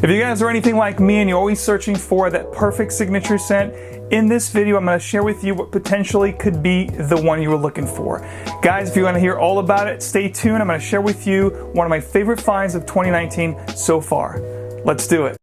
If you guys are anything like me and you're always searching for that perfect signature scent, in this video I'm going to share with you what potentially could be the one you were looking for. Guys, if you want to hear all about it, stay tuned. I'm going to share with you one of my favorite finds of 2019 so far. Let's do it.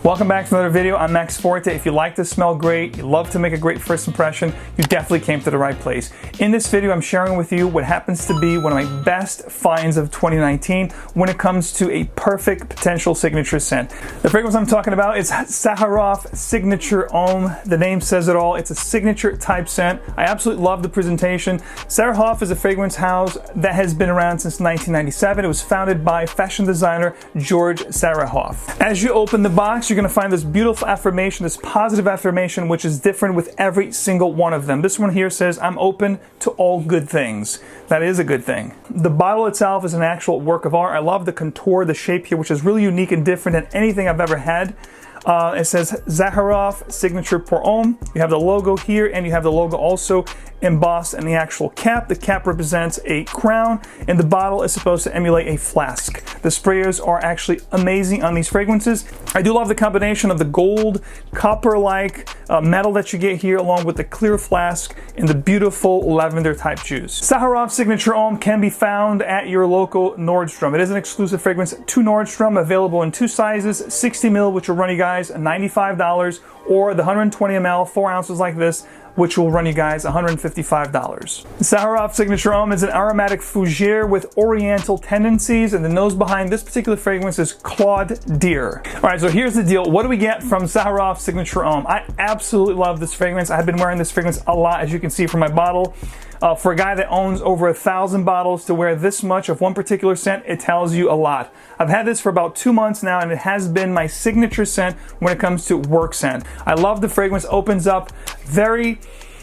Welcome back to another video. I'm Max Forti. If you like to smell great, you love to make a great first impression, you definitely came to the right place. In this video, I'm sharing with you what happens to be one of my best finds of 2019 when it comes to a perfect potential signature scent. The fragrance I'm talking about is ZAHAROFF Signature Homme. The name says it all. It's a signature type scent. I absolutely love the presentation. ZAHAROFF is a fragrance house that has been around since 1997. It was founded by fashion designer George ZAHAROFF. As you open the box, you're going to find this beautiful affirmation, this positive affirmation, which is different with every single one of them. This one here says, "I'm open to all good things." That is a good thing. The bottle itself is an actual work of art. I love the contour, the shape here, which is really unique and different than anything I've ever had. It says ZAHAROFF Signature pour Homme. You have the logo here, and you have the logo also embossed in the actual cap. The cap represents a crown, and the bottle is supposed to emulate a flask. The sprayers are actually amazing on these fragrances. I do love the combination of the gold, copper-like metal that you get here, along with the clear flask and the beautiful lavender type juice. ZAHAROFF Signature Homme can be found at your local Nordstrom. It is an exclusive fragrance to Nordstrom, available in two sizes, 60 ml, which will run you guys $95, or the 120 ml, 4 ounces like this, which will run you guys $155. ZAHAROFF Signature Homme is an aromatic fougere with oriental tendencies, and the nose behind this particular fragrance is Claude Deer. All right, so here's the deal. What do we get from ZAHAROFF Signature Homme? I absolutely love this fragrance. I've been wearing this fragrance a lot, as you can see from my bottle. For a guy that owns over 1,000 bottles, to wear this much of one particular scent, it tells you a lot. I've had this for about 2 months now, and it has been my signature scent when it comes to work scent. I love the fragrance. Opens up very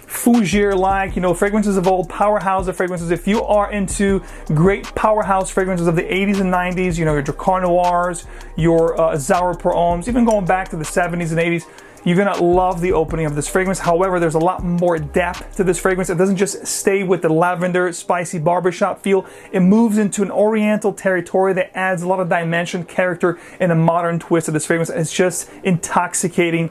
fougere-like, you know, fragrances of old, powerhouse of fragrances. If you are into great powerhouse fragrances of the 80s and 90s, you know, your Dracar Noirs, your Sour Pour Hommes, even going back to the 70s and 80s, you're gonna love the opening of this fragrance. However, there's a lot more depth to this fragrance. It doesn't just stay with the lavender, spicy barbershop feel. It moves into an oriental territory that adds a lot of dimension, character, and a modern twist to this fragrance. It's just intoxicating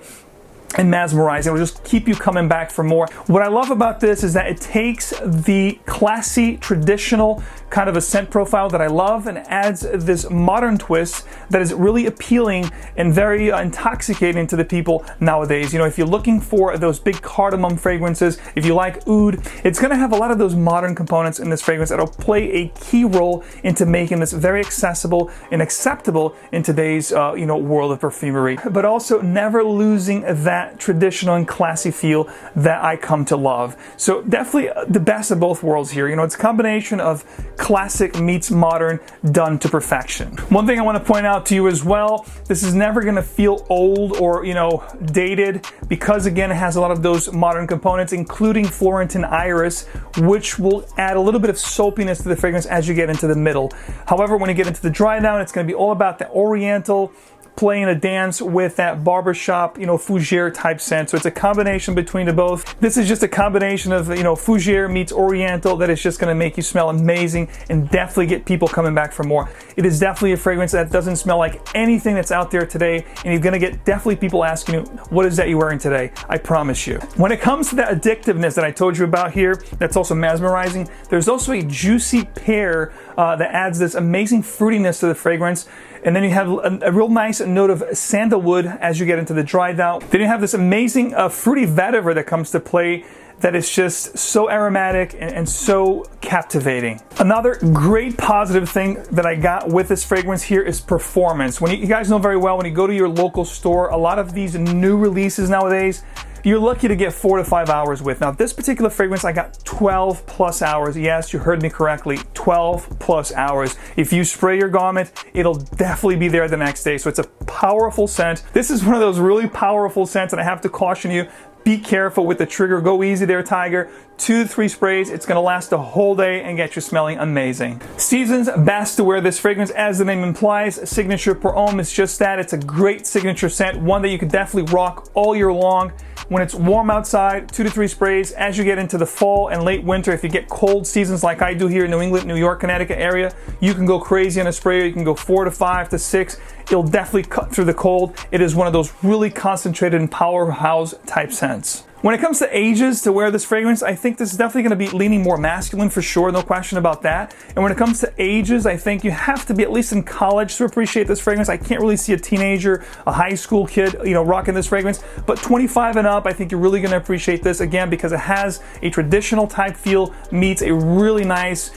and mesmerizing. It'll just keep you coming back for more. What I love about this is that it takes the classy, traditional kind of a scent profile that I love and adds this modern twist that is really appealing and very intoxicating to the people nowadays. You know, if you're looking for those big cardamom fragrances, if you like oud, it's gonna have a lot of those modern components in this fragrance that'll play a key role into making this very accessible and acceptable in today's you know, world of perfumery, but also never losing that traditional and classy feel that I come to love. So definitely the best of both worlds here. You know, it's a combination of classic meets modern done to perfection. One thing I want to point out to you as well, this is never going to feel old or, you know, dated, because again it has a lot of those modern components, including Florentine Iris, which will add a little bit of soapiness to the fragrance as you get into the middle. However, when you get into the dry down, it's going to be all about the oriental, playing a dance with that barbershop, you know, fougere type scent. So it's a combination between the both. This is just a combination of, you know, fougere meets oriental that is just going to make you smell amazing and definitely get people coming back for more. It is definitely a fragrance that doesn't smell like anything that's out there today, and you're going to get definitely people asking you, what is that you're wearing today? I promise you. When it comes to the addictiveness that I told you about here, that's also mesmerizing, there's also a juicy pear that adds this amazing fruitiness to the fragrance. And then you have a real nice note of sandalwood as you get into the dry down. Then you have this amazing fruity vetiver that comes to play that is just so aromatic and so captivating. Another great positive thing that I got with this fragrance here is performance. When you guys know very well, when you go to your local store, a lot of these new releases nowadays, you're lucky to get 4 to 5 hours with. Now, this particular fragrance, I got 12 plus hours. Yes, you heard me correctly, 12 plus hours. If you spray your garment, it'll definitely be there the next day. So it's a powerful scent. This is one of those really powerful scents, and I have to caution you, be careful with the trigger. Go easy there, Tiger. 2 to 3 sprays. It's going to last the whole day and get you smelling amazing. Season's best to wear this fragrance, as the name implies. Signature per Homme is just that. It's a great signature scent, one that you can definitely rock all year long. When it's warm outside, 2 to 3 sprays. As you get into the fall and late winter, if you get cold seasons like I do here in New England, New York, Connecticut area, you can go crazy on a spray. You can go 4 to 5 to 6. It'll definitely cut through the cold. It is one of those really concentrated and powerhouse type scents. When it comes to ages to wear this fragrance, I think this is definitely going to be leaning more masculine for sure, no question about that. And when it comes to ages, I think you have to be at least in college to appreciate this fragrance. I can't really see a teenager, a high school kid, rocking this fragrance. But 25 and up, I think you're really going to appreciate this, again, because it has a traditional type feel meets a really nice,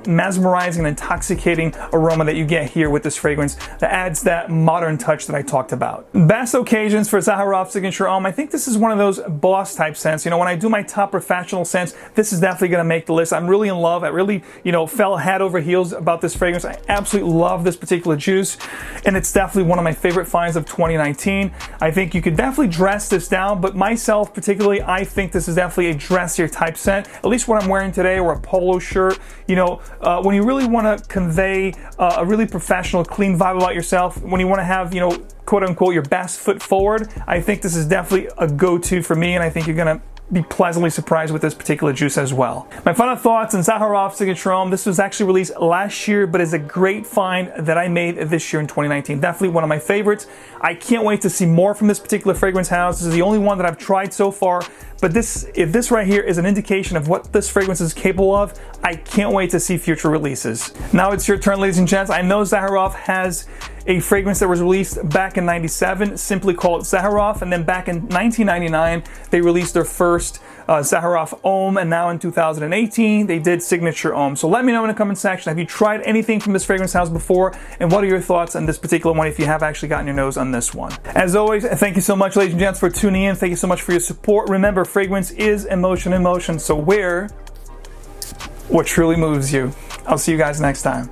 mesmerizing and intoxicating aroma that you get here with this fragrance that adds that modern touch that I talked about. Best occasions for ZAHAROFF Signature Homme. I think this is one of those boss type scents. When I do my top professional scents, this is definitely going to make the list. I'm really in love. I really, fell head over heels about this fragrance. I absolutely love this particular juice, and it's definitely one of my favorite finds of 2019. I think you could definitely dress this down, but myself particularly, I think this is definitely a dressier type scent, at least what I'm wearing today, or a polo shirt. When you really want to convey a really professional, clean vibe about yourself, when you want to have, quote unquote, your best foot forward, I think this is definitely a go-to for me, and I think you're gonna be pleasantly surprised with this particular juice as well. My final thoughts on ZAHAROFF Signature Homme. This was actually released last year, but is a great find that I made this year in 2019. Definitely one of my favorites. I can't wait to see more from this particular fragrance house. This is the only one that I've tried so far, but if this right here is an indication of what this fragrance is capable of, I can't wait to see future releases. Now it's your turn, ladies and gents. I know ZAHAROFF has a fragrance that was released back in '97, simply called ZAHAROFF, and then back in 1999, they released their first ZAHAROFF Homme, and now in 2018, they did Signature Homme. So let me know in the comment section, have you tried anything from this fragrance house before, and what are your thoughts on this particular one if you have actually gotten your nose on this one? As always, thank you so much, ladies and gents, for tuning in. Thank you so much for your support. Remember, fragrance is emotion in motion, so wear what truly moves you. I'll see you guys next time.